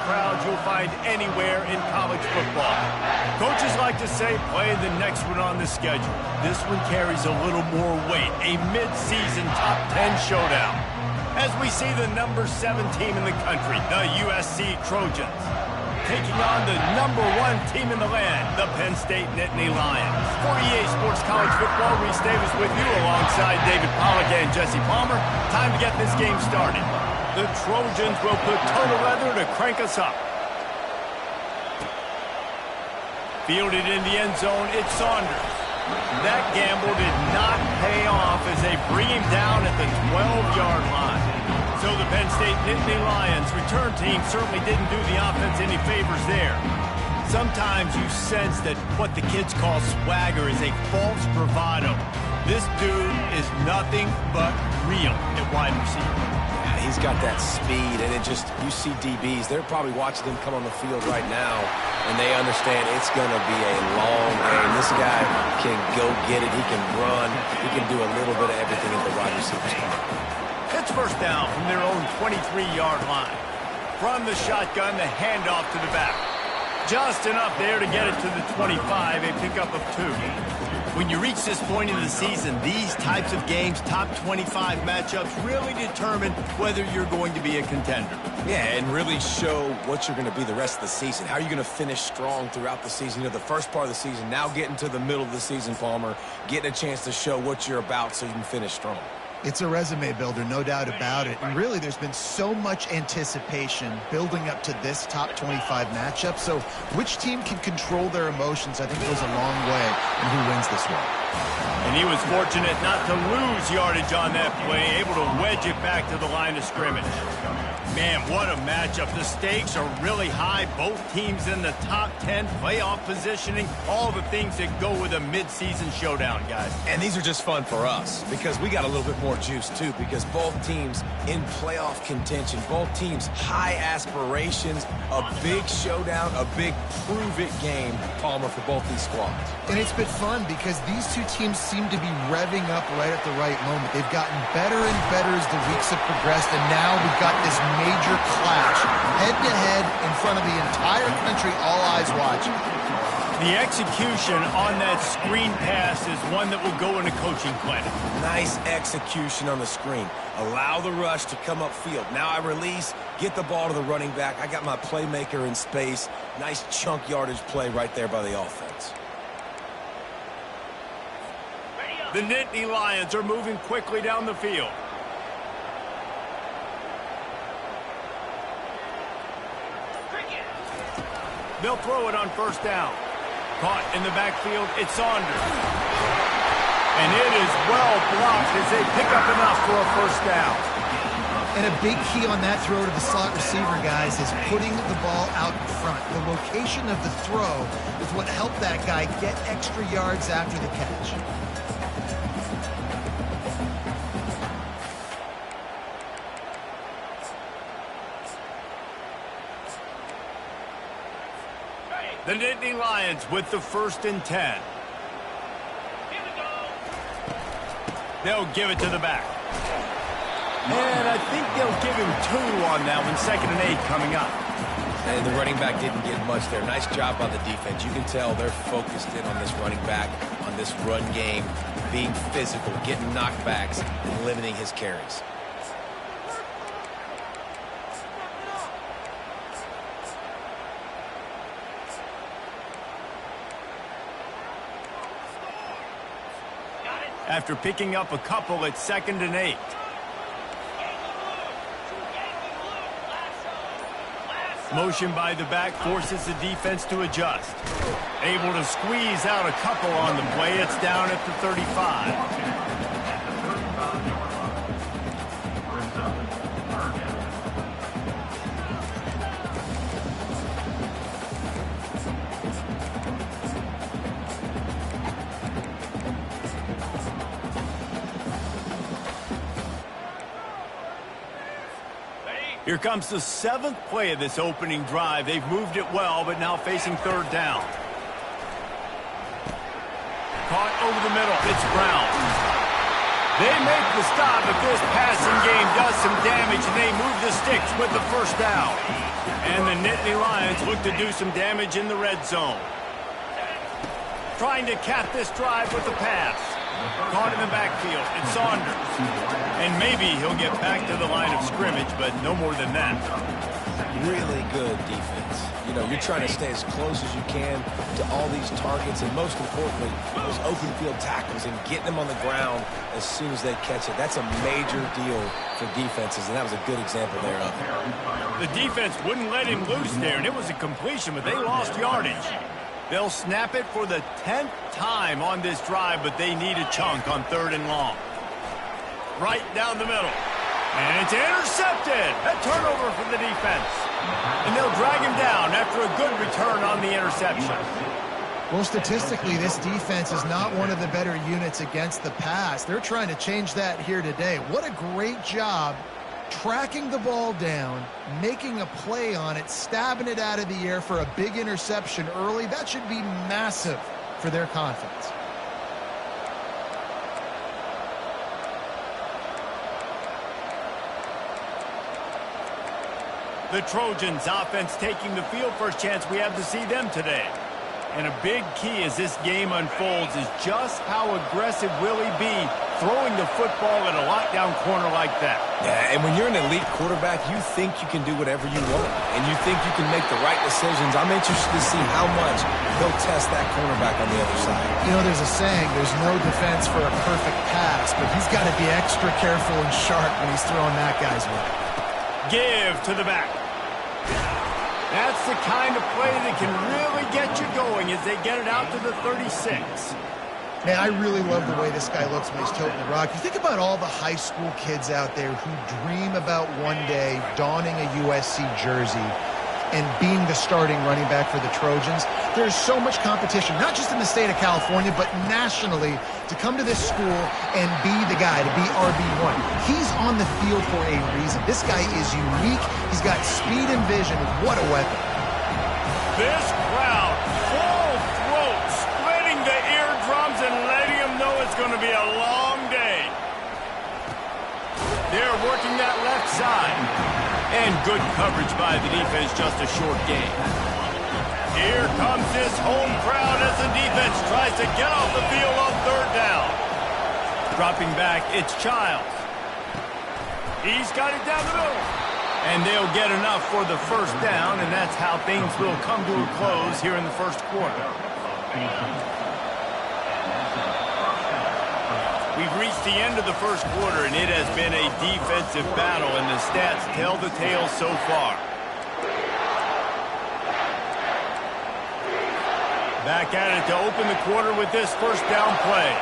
crowds you'll find anywhere in college football. Coaches like to say, play the next one on the schedule. This one carries a little more weight, a mid-season top 10 showdown. As we see the number 7 team in the country, the USC Trojans, taking on the number 1 team in the land, the Penn State Nittany Lions. For EA Sports College Football, Reese Davis with you alongside David Pollack and Jesse Palmer. Time to get this game started. The Trojans will put total leather to crank us up. Fielded in the end zone, it's Saunders. That gamble did not pay off as they bring him down at the 12-yard line. So the Penn State Nittany Lions return team certainly didn't do the offense any favors there. Sometimes you sense that what the kids call swagger is a false bravado. This dude is nothing but real at wide receiver. He's got that speed, and it just, you see DBs, they're probably watching him come on the field right now, and they understand it's going to be a long game. This guy can go get it, he can run, he can do a little bit of everything at the wide receiver spot. It's first down from their own 23-yard line. From the shotgun, the handoff to the back. Just enough there to get it to the 25, a pickup of 2. When you reach this point in the season, these types of games, top 25 matchups, really determine whether you're going to be a contender. Yeah, and really show what you're going to be the rest of the season. How are you going to finish strong throughout the season? You know, the first part of the season, now getting to the middle of the season, Palmer, getting a chance to show what you're about so you can finish strong. It's a resume builder, no doubt about it. And really, there's been so much anticipation building up to this top 25 matchup. So which team can control their emotions, I think, goes a long way in who wins this one. And he was fortunate not to lose yardage on that play, able to wedge it back to the line of scrimmage. Man, what a matchup. The stakes are really high. Both teams in the top 10, playoff positioning, all the things that go with a mid-season showdown, guys. And these are just fun for us because we got a little bit more juice, too, because both teams in playoff contention, both teams high aspirations, a big showdown, a big prove-it game, Palmer, for both these squads. And it's been fun because these two teams seem to be revving up right at the right moment. They've gotten better and better as the weeks have progressed, and now we've got this major clash, head-to-head in front of the entire country, all eyes watching. The execution on that screen pass is one that will go into coaching clinic. Nice execution on the screen. Allow the rush to come upfield. Now I release, get the ball to the running back. I got my playmaker in space. Nice chunk yardage play right there by the offense. The Nittany Lions are moving quickly down the field. They'll throw it on first down. Caught in the backfield, it's Saunders. And it is well blocked as they pick up enough for a first down. And a big key on that throw to the slot receiver, guys, is putting the ball out in front. The location of the throw is what helped that guy get extra yards after the catch. The Nittany Lions with the 1st and 10. They'll give it to the back. And I think they'll give him 2 on that one, 2nd and 8 coming up. And the running back didn't get much there. Nice job by the defense. You can tell they're focused in on this running back, on this run game, being physical, getting knockbacks, and limiting his carries. After picking up a couple at 2nd and 8. Motion by the back forces the defense to adjust. Able to squeeze out a couple on the play. It's down at the 35. Here comes the 7th play of this opening drive. They've moved it well, but now facing 3rd down. Caught over the middle. It's Brown. They make the stop, but this passing game does some damage, and they move the sticks with the first down. And the Nittany Lions look to do some damage in the red zone. Trying to cap this drive with the pass. Caught in the backfield. It's Saunders. And maybe he'll get back to the line of scrimmage, but no more than that. Really good defense. You know, you're trying to stay as close as you can to all these targets, and most importantly, those open field tackles and getting them on the ground as soon as they catch it. That's a major deal for defenses, and that was a good example there of it. The defense wouldn't let him loose there, and it was a completion, but they lost yardage. They'll snap it for the 10th time on this drive, but they need a chunk on 3rd and long. Right down the middle. And it's intercepted. A turnover for the defense. And they'll drag him down after a good return on the interception. Well, statistically, this defense is not one of the better units against the pass. They're trying to change that here today. What a great job tracking the ball down, making a play on it, stabbing it out of the air for a big interception early. That should be massive for their confidence. The Trojans offense taking the field. First chance we have to see them today. And a big key as this game unfolds is just how aggressive will he be throwing the football at a lockdown corner like that. Yeah, and when you're an elite quarterback, you think you can do whatever you want, and you think you can make the right decisions. I'm interested to see how much he'll test that cornerback on the other side. You know, there's a saying, there's no defense for a perfect pass, but he's got to be extra careful and sharp when he's throwing that guy's way. Give to the back. That's the kind of play that can really get you going as they get it out to the 36. Man, I really love the way this guy looks when he's toting the rock. You think about all the high school kids out there who dream about one day donning a USC jersey and being the starting running back for the Trojans. There's so much competition, not just in the state of California, but nationally, to come to this school and be the guy, to be RB1. He's on the field for a reason. This guy is unique. He's got speed and vision. What a weapon. This crowd, full throat, splitting the eardrums and letting them know it's going to be a long day. They're working that left side. And good coverage by the defense, just a short game. Here comes this home crowd as the defense tries to get off the field on 3rd down. Dropping back, it's Childs. He's got it down the middle. And they'll get enough for the first down, and that's how things will come to a close here in the first quarter. We've reached the end of the first quarter, and it has been a defensive battle, and the stats tell the tale so far. Back at it to open the quarter with this first down play.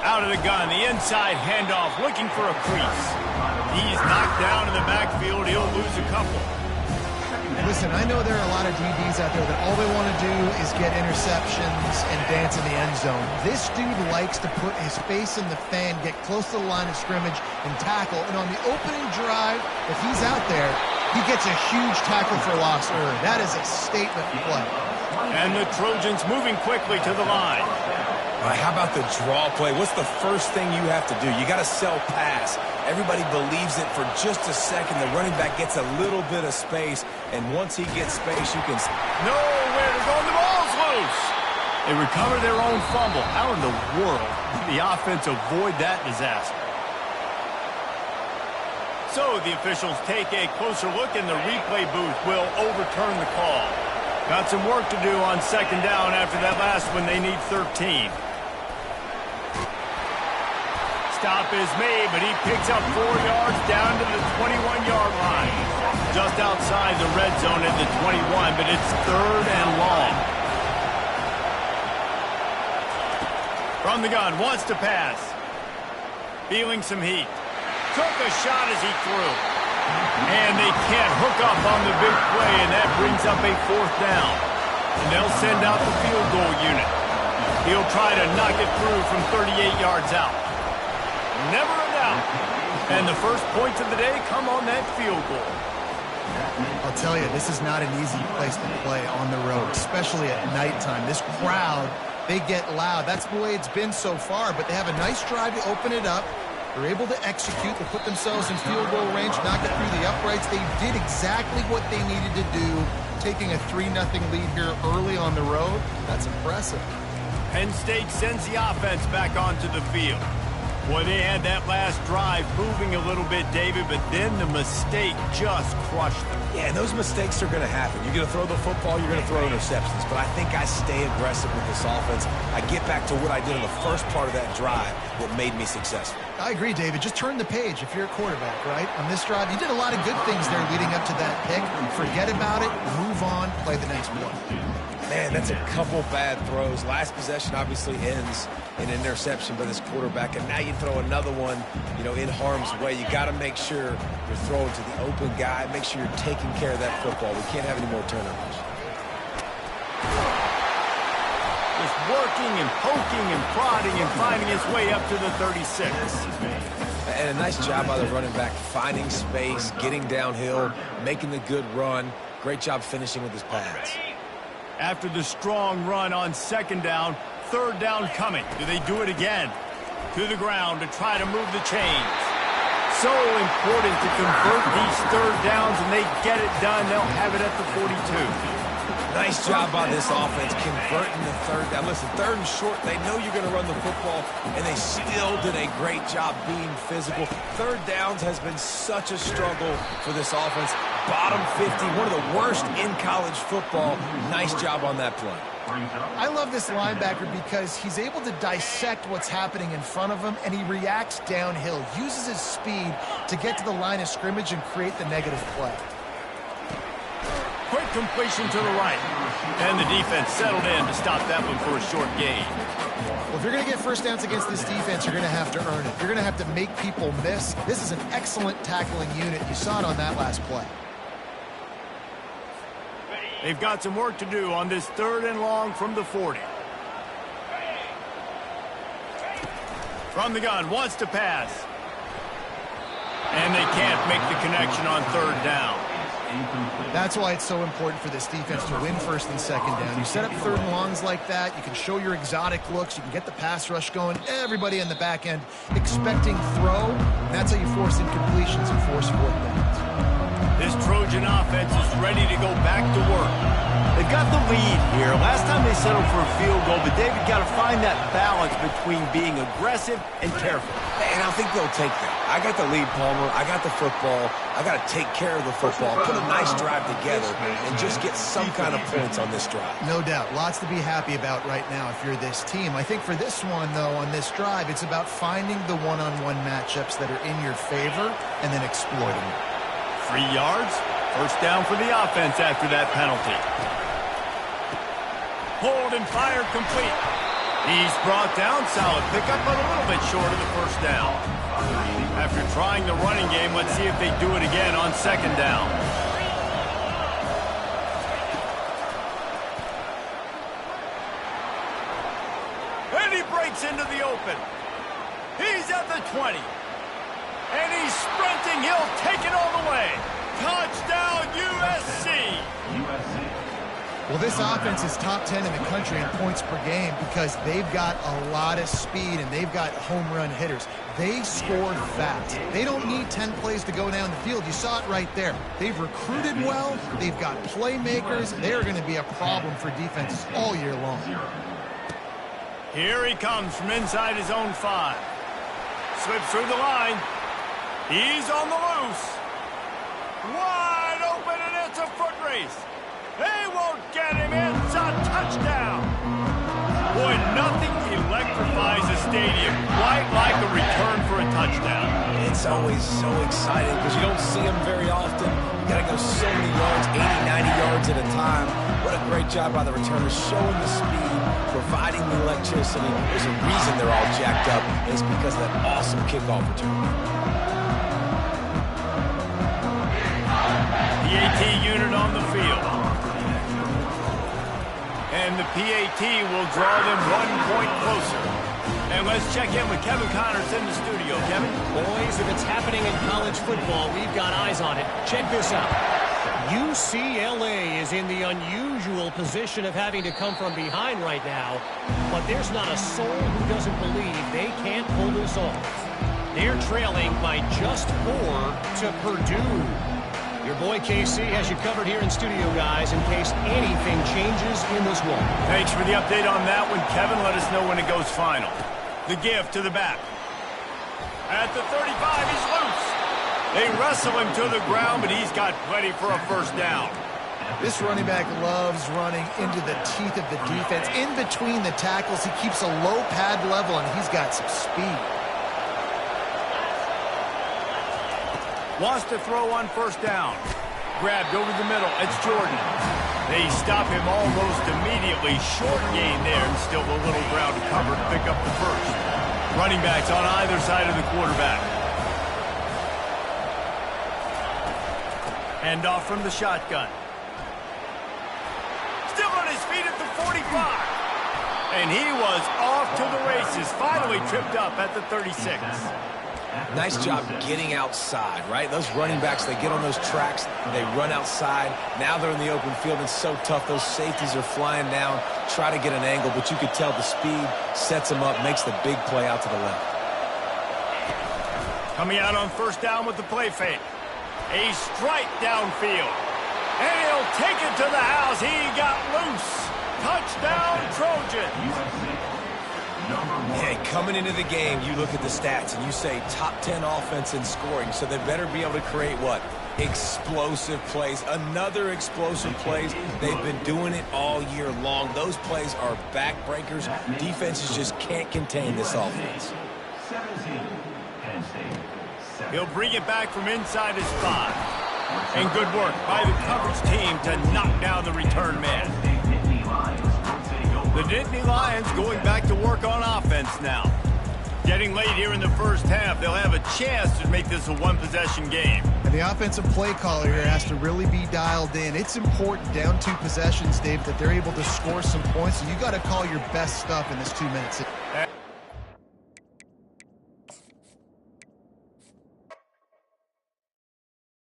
Out of the gun, the inside handoff, looking for a crease. He's knocked down in the backfield. He'll lose a couple. Listen, I know there are a lot of DBs out there that all they want to do is get interceptions and dance in the end zone. This dude likes to put his face in the fan, get close to the line of scrimmage, and tackle. And on the opening drive, if he's out there, he gets a huge tackle for loss early. That is a statement play. And the Trojans moving quickly to the line. All right, how about the draw play? What's the first thing you have to do? You got to sell pass. Everybody believes it for just a second. The running back gets a little bit of space, and once he gets space, you can... Nowhere to go, and the ball's loose. They recover their own fumble. How in the world did the offense avoid that disaster? So the officials take a closer look, and the replay booth will overturn the call. Got some work to do on 2nd down after that last one. They need 13. Stop is made, but he picks up 4 yards down to the 21-yard line. Just outside the red zone at the 21, but it's 3rd and long. From the gun, wants to pass. Feeling some heat. Took a shot as he threw. And they can't hook up on the big play, and that brings up a 4th down. And they'll send out the field goal unit. He'll try to knock it through from 38 yards out. Never a doubt. And the first points of the day come on that field goal. I'll tell you, this is not an easy place to play on the road, especially at nighttime. This crowd they get loud. That's the way it's been so far, but they have a nice drive to open it up. They're able to execute. They put themselves in field goal range, knock it through the uprights. They did exactly what they needed to do, taking a 3-0 lead here early on the road. That's impressive. Penn State sends the offense back onto the field. Boy, they had that last drive moving a little bit, David, but then the mistake just crushed them. Yeah, and those mistakes are going to happen. You're going to throw the football, you're going to throw interceptions. But I think I stay aggressive with this offense. I get back to what I did in the first part of that drive, what made me successful. I agree, David. Just turn the page if you're a quarterback, right? On this drive, you did a lot of good things there leading up to that pick. Forget about it, move on, play the next play. Man, that's a couple bad throws. Last possession obviously ends in an interception by this quarterback, and now you throw another one, in harm's way. You got to make sure you're throwing to the open guy. Make sure you're taking care of that football. We can't have any more turnovers. Just working and poking and prodding and finding his way up to the 36. And a nice job by the running back, finding space, getting downhill, making the good run. Great job finishing with his pads. After the strong run on second down, third down coming. Do they do it again? To the ground to try to move the chains. So important to convert these third downs, and they get it done. They'll have it at the 42. Nice job by this offense converting the third down. Listen, third and short, they know you're going to run the football, and they still did a great job being physical. Third downs has been such a struggle for this offense. Bottom 50, one of the worst in college football. Nice job on that play. I love this linebacker because he's able to dissect what's happening in front of him, and he reacts downhill, uses his speed to get to the line of scrimmage and create the negative play. Quick completion to the right. And the defense settled in to stop that one for a short gain. Well, if you're going to get first downs against this defense, you're going to have to earn it. You're going to have to make people miss. This is an excellent tackling unit. You saw it on that last play. They've got some work to do on this third and long from the 40. From the gun, wants to pass. And they can't make the connection on third down. That's why it's so important for this defense to win first and second down. You set up third and longs like that, you can show your exotic looks, you can get the pass rush going, everybody in the back end expecting throw. That's how you force incompletions and force fourth downs. This Trojan offense is ready to go back to work. They've got the lead here. Last time they settled for a field goal, but David got to find that balance between being aggressive and careful. And I think they'll take that. I got the lead, Palmer. I got the football. I got to take care of the football, put a nice drive together, and just get some kind of points on this drive. No doubt. Lots to be happy about right now if you're this team. I think for this one, though, on this drive, it's about finding the one-on-one matchups that are in your favor and then exploiting it. 3 yards. First down for the offense after that penalty. Hold and fire complete. He's brought down. Solid pickup, but a little bit short of the first down. After trying the running game, let's see if they do it again on second down. And he breaks into the open. He's at the 20. And he's sprinting. He'll take it all the way. Touchdown, USC. Well, this offense is top 10 in the country in points per game because they've got a lot of speed and they've got home run hitters. They scored fast. They don't need 10 plays to go down the field. You saw it right there. They've recruited well. They've got playmakers. They're going to be a problem for defenses all year long. Here he comes from inside his own 5. Slips through the line. He's on the loose. Wide open, and it's a foot race. They won't get him. It's a touchdown. Boy, nothing electrifies a stadium quite like a return for a touchdown. It's always so exciting because you don't see them very often. You got to go so many yards, 80, 90 yards at a time. What a great job by the returners, showing the speed, providing the electricity. There's a reason they're all jacked up. It's because of that awesome kickoff return. PAT unit on the field. And the PAT will draw them 1 point closer. And let's check in with Kevin Connors in the studio. Kevin? Boys, if it's happening in college football, we've got eyes on it. Check this out. UCLA is in the unusual position of having to come from behind right now, but there's not a soul who doesn't believe they can't pull this off. They're trailing by just 4 to Purdue. Your boy KC has you covered here in studio, guys, in case anything changes in this one. Thanks for the update on that one, Kevin. Let us know when it goes final. The give to the back. At the 35, he's loose. They wrestle him to the ground, but he's got plenty for a first down. This running back loves running into the teeth of the defense. In between the tackles, he keeps a low pad level, and he's got some speed. Wants to throw on first down. Grabbed over the middle. It's Jordan. They stop him almost immediately. Short gain there, and still a little ground to cover to pick up the first. Running backs on either side of the quarterback. Hand off from the shotgun. Still on his feet at the 45. And he was off to the races. Finally tripped up at the 36. Nice job getting outside, right? Those running backs, they get on those tracks, they run outside. Now they're in the open field. It's so tough. Those safeties are flying down, try to get an angle, but you could tell the speed sets them up, makes the big play out to the left. Coming out on first down with the play fake. A strike downfield. And he'll take it to the house. He got loose. Touchdown, Trojans. Hey, coming into the game, you look at the stats and you say top 10 offense in scoring, so they better be able to create what? Explosive plays. Another explosive plays. They've been doing it all year long. Those plays are backbreakers. Defenses just can't contain this offense. He'll bring it back from inside his 5. And good work by the coverage team to knock down the return man. The Nittany Lions going back to work on offense now. Getting late here in the first half, they'll have a chance to make this a one-possession game. And the offensive play caller here has to really be dialed in. It's important down 2 possessions, Dave, that they're able to score some points. So you got to call your best stuff in this 2 minutes.